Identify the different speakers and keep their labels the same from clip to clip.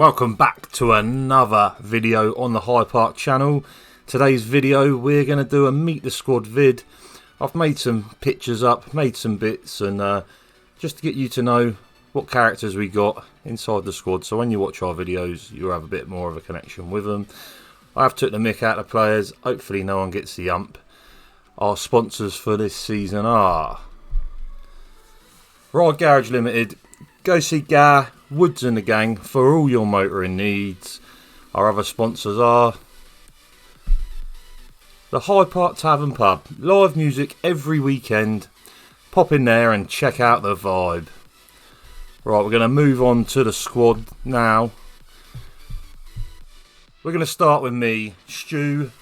Speaker 1: Welcome back to another video on the High Park channel. Today's video we're going to do a meet the squad vid. I've made some pictures up, made some bits, and just to get you to know what characters we got inside the squad, so when you watch our videos you'll have a bit more of a connection with them. I have took the mick out of players, hopefully no one gets the ump. Our sponsors for this season are Ride Garage Limited. Go see Gar, Woods and the gang for all your motoring needs. Our other sponsors are the High Park Tavern Pub. Live music every weekend. Pop in there and check out the vibe. Right, we're going to move on to the squad now. We're going to start with me, Stu.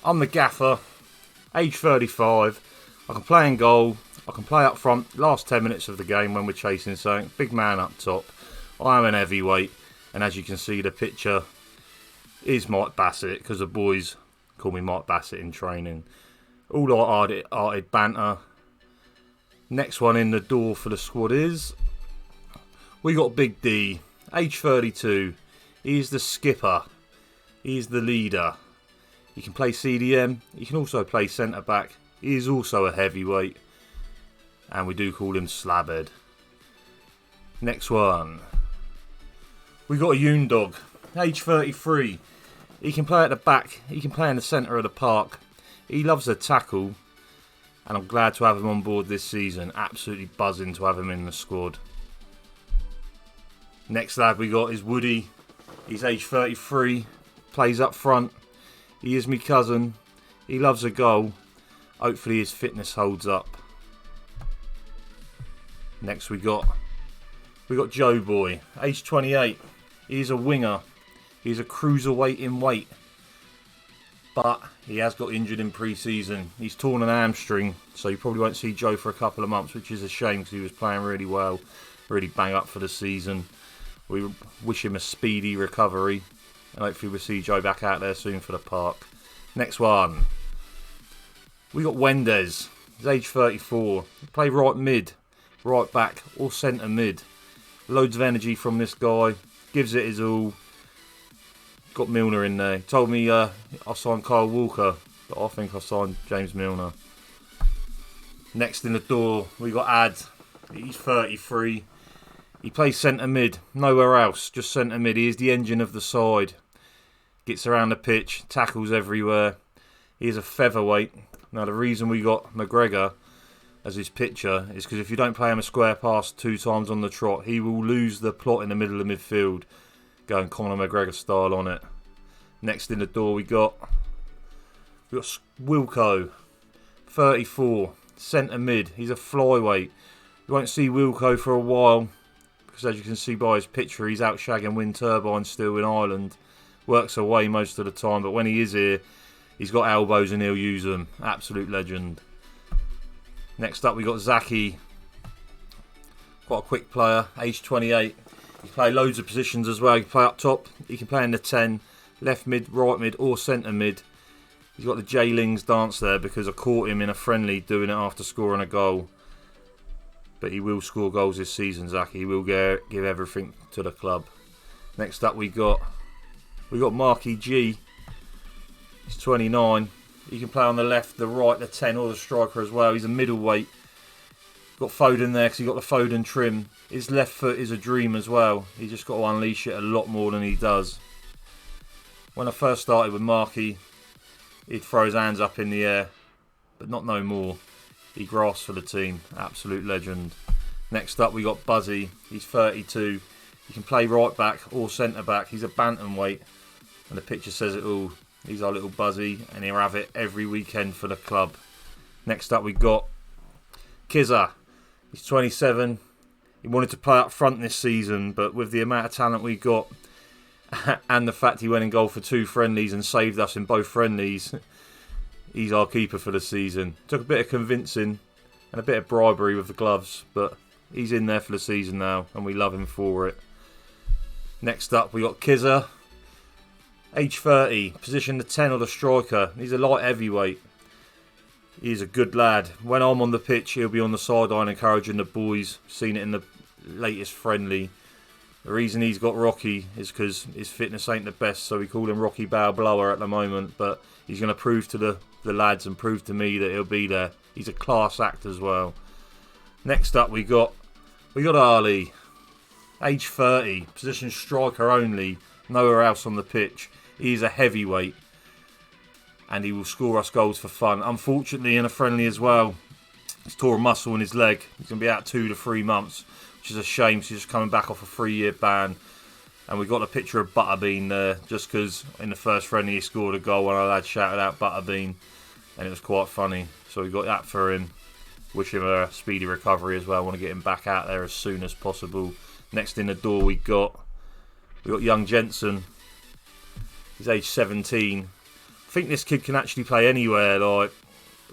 Speaker 1: I'm the gaffer, age 35. I can play in goal. I can play up front, last 10 minutes of the game when we're chasing something. Big man up top. I am an heavyweight, and as you can see, the picture is Mike Bassett, because the boys call me Mike Bassett in training. All light-hearted banter. Next one in the door for the squad is, we got Big D, age 32. He's the skipper. He's the leader. He can play CDM. He can also play centre-back. He is also a heavyweight. And we do call him Slabhead. Next one. We got a Yoon Dog, age 33. He can play at the back. He can play in the centre of the park. He loves a tackle. And I'm glad to have him on board this season. Absolutely buzzing to have him in the squad. Next lad we got is Woody. He's age 33. Plays up front. He is me cousin. He loves a goal. Hopefully his fitness holds up. Next we got Joe Boy, age 28. He's a winger. He's a cruiserweight in weight. But he has got injured in pre-season. He's torn an hamstring, so you probably won't see Joe for a couple of months, which is a shame because he was playing really well, really bang up for the season. We wish him a speedy recovery, and hopefully we'll see Joe back out there soon for the park. Next one. We got Wendez. He's age 34. He play right mid, right back or centre mid. Loads of energy from this guy. Gives it his all. Got Milner in there. He told me I signed Kyle Walker, but I think I signed James Milner. Next in the door we got Ad. He's 33. He plays centre mid. Nowhere else. Just centre mid. He is the engine of the side. Gets around the pitch. Tackles everywhere. He is a featherweight. Now the reason we got McGregor as his picture is because if you don't play him a square pass 2 times on the trot, he will lose the plot in the middle of midfield, going Conor McGregor style on it. Next in the door we got Wilco, 34, centre mid. He's a flyweight. You won't see Wilco for a while because, as you can see by his picture, he's out shagging wind turbines still in Ireland. Works away most of the time, but when he is here, he's got elbows and he'll use them. Absolute legend. Next up we got Zaki, quite a quick player, age 28. He can play loads of positions as well. He can play up top, he can play in the 10, left mid, right mid or centre mid. He's got the J-Lings dance there because I caught him in a friendly doing it after scoring a goal. But he will score goals this season, Zaki. He will give everything to the club. Next up we got Marky G. He's 29. He can play on the left, the right, the 10 or the striker as well. He's a middleweight. Got Foden there because he got the Foden trim. His left foot is a dream as well. He's just got to unleash it a lot more than he does. When I first started with Marky, he'd throw his hands up in the air, but not no more. He grasps for the team. Absolute legend. Next up we got Buzzy. He's 32. He can play right back or centre back. He's a bantamweight, and the picture says it all. He's our little Buzzy, and he'll have it every weekend for the club. Next up we got Kizza. He's 27. He wanted to play up front this season, but with the amount of talent we got and the fact he went in goal for 2 friendlies and saved us in both friendlies, he's our keeper for the season. Took a bit of convincing and a bit of bribery with the gloves, but he's in there for the season now, and we love him for it. Next up we got Kizza. Age 30, position the 10 or the striker. He's a light heavyweight. He's a good lad. When I'm on the pitch, he'll be on the sideline encouraging the boys. Seen it in the latest friendly. The reason he's got Rocky is because his fitness ain't the best, so we call him Rocky Bow Blower at the moment. But he's going to prove to the lads and prove to me that he'll be there. He's a class act as well. Next up, we got Ali, age 30, position striker only, nowhere else on the pitch. He's a heavyweight, and he will score us goals for fun. Unfortunately, in a friendly as well, he's tore a muscle in his leg. He's going to be out 2 to 3 months, which is a shame. So he's just coming back off a 3-year ban. And we got a picture of Butterbean there, just because in the first friendly he scored a goal and our lad shouted out Butterbean, and it was quite funny. So we got that for him. Wish him a speedy recovery as well. I want to get him back out there as soon as possible. Next in the door we got young Jensen. He's age 17. I think this kid can actually play anywhere. Like,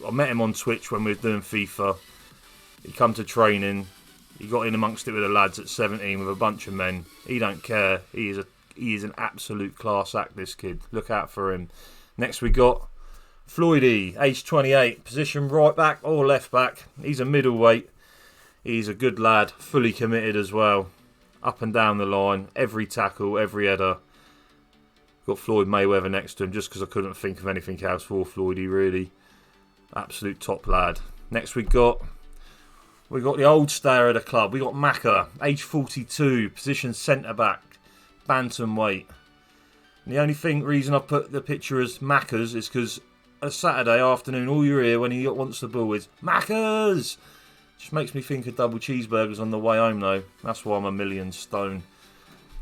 Speaker 1: I met him on Twitch when we were doing FIFA. He come to training. He got in amongst it with the lads at 17 with a bunch of men. He don't care. He is an absolute class act, this kid. Look out for him. Next we got Floydie, age 28, position right back or left back. He's a middleweight. He's a good lad, fully committed as well. Up and down the line, every tackle, every header. Got Floyd Mayweather next to him just because I couldn't think of anything else for Floydie, really. Absolute top lad. Next we got the old stayer of the club. We got Macca, age 42, position centre back, bantamweight. And the only reason I put the picture as Macca's is because a Saturday afternoon, all you hear when he wants the ball is Macca's. Just makes me think of double cheeseburgers on the way home, though. That's why I'm a million stone.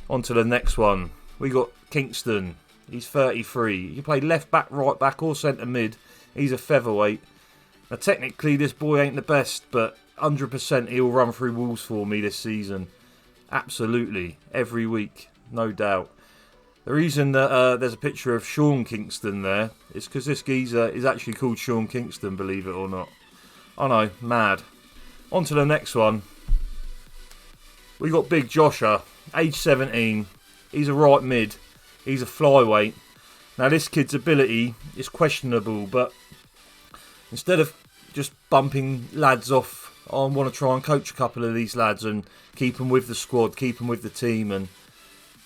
Speaker 1: On to the next one. We got Kingston. He's 33. He can play left back, right back, or centre mid. He's a featherweight. Now, technically, this boy ain't the best, but 100% he'll run through walls for me this season. Absolutely. Every week. No doubt. The reason that there's a picture of Sean Kingston there is because this geezer is actually called Sean Kingston, believe it or not. I know, mad. On to the next one. We got Big Josha, age 17. He's a right mid. He's a flyweight. Now this kid's ability is questionable, but instead of just bumping lads off, I want to try and coach a couple of these lads and keep them with the squad, keep them with the team, and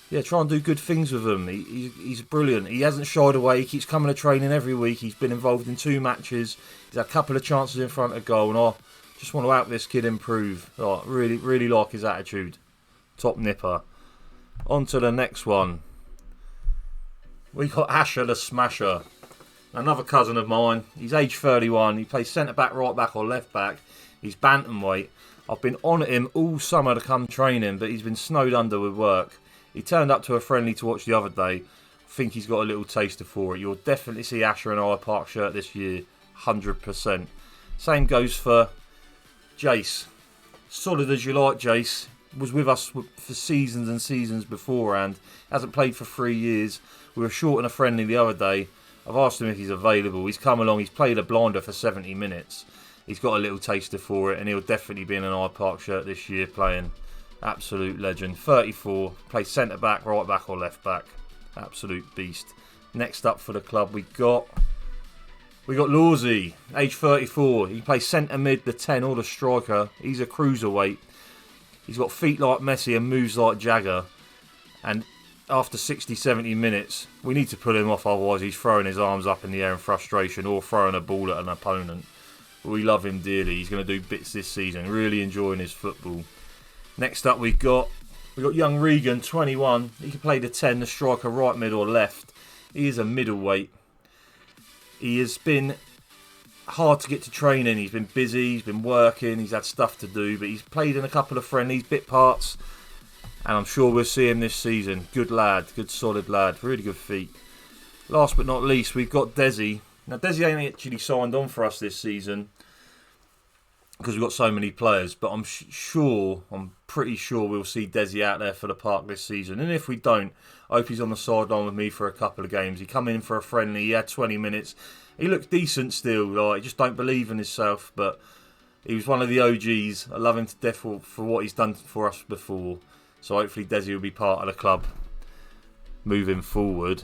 Speaker 1: yeah, try and do good things with him. He's brilliant. He hasn't shied away. He keeps coming to training every week. He's been involved in 2 matches. He's had a couple of chances in front of goal, and I just want to help this kid improve. Oh, really, really like his attitude. Top nipper. On to the next one. We got Asher the Smasher. Another cousin of mine. He's age 31. He plays centre back, right back, or left back. He's bantamweight. I've been on at him all summer to come training, but he's been snowed under with work. He turned up to a friendly to watch the other day. I think he's got a little taster for it. You'll definitely see Asher in our Park shirt this year. 100%. Same goes for Jace. Solid as you like, Jace. Was with us for seasons and seasons beforehand. Hasn't played for 3 years. We were short and a friendly the other day. I've asked him if he's available. He's come along. He's played a blinder for 70 minutes. He's got a little taster for it, and he'll definitely be in an Park shirt this year playing. Absolute legend. 34. Plays centre back, right back, or left back. Absolute beast. Next up for the club, we got Lawsy, age 34. He plays centre mid, the 10 or the striker. He's a cruiserweight. He's got feet like Messi and moves like Jagger. And after 60, 70 minutes, we need to pull him off, otherwise he's throwing his arms up in the air in frustration or throwing a ball at an opponent. But we love him dearly. He's going to do bits this season. Really enjoying his football. Next up, we got young Regan, 21. He can play the 10, the striker, right, mid or left. He is a middleweight. He has been hard to get to training. He's been busy, he's been working, he's had stuff to do, but he's played in a couple of friendlies, bit parts, and I'm sure we'll see him this season. Good lad, good solid lad, really good feet. Last but not least, we've got Desi. Now, Desi ain't actually signed on for us this season because we've got so many players, but I'm pretty sure we'll see Desi out there for the Park this season. And if we don't, I hope he's on the sideline with me for a couple of games. He come in for a friendly, he had 20 minutes. He looked decent still, like, just don't believe in himself, but he was one of the OGs. I love him to death for what he's done for us before. So hopefully Desi will be part of the club moving forward.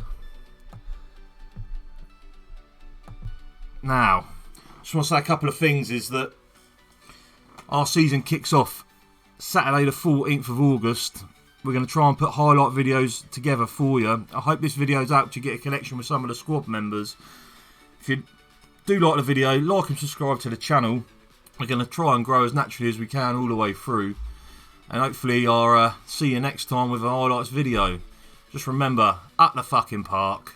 Speaker 1: Now, just want to say a couple of things, is that our season kicks off Saturday the 14th of August. We're going to try and put highlight videos together for you. I hope this video's helped you get a connection with some of the squad members. If you do like the video, like and subscribe to the channel. We're going to try and grow as naturally as we can all the way through. And hopefully I'll see you next time with a highlights video. Just remember, at the fucking park.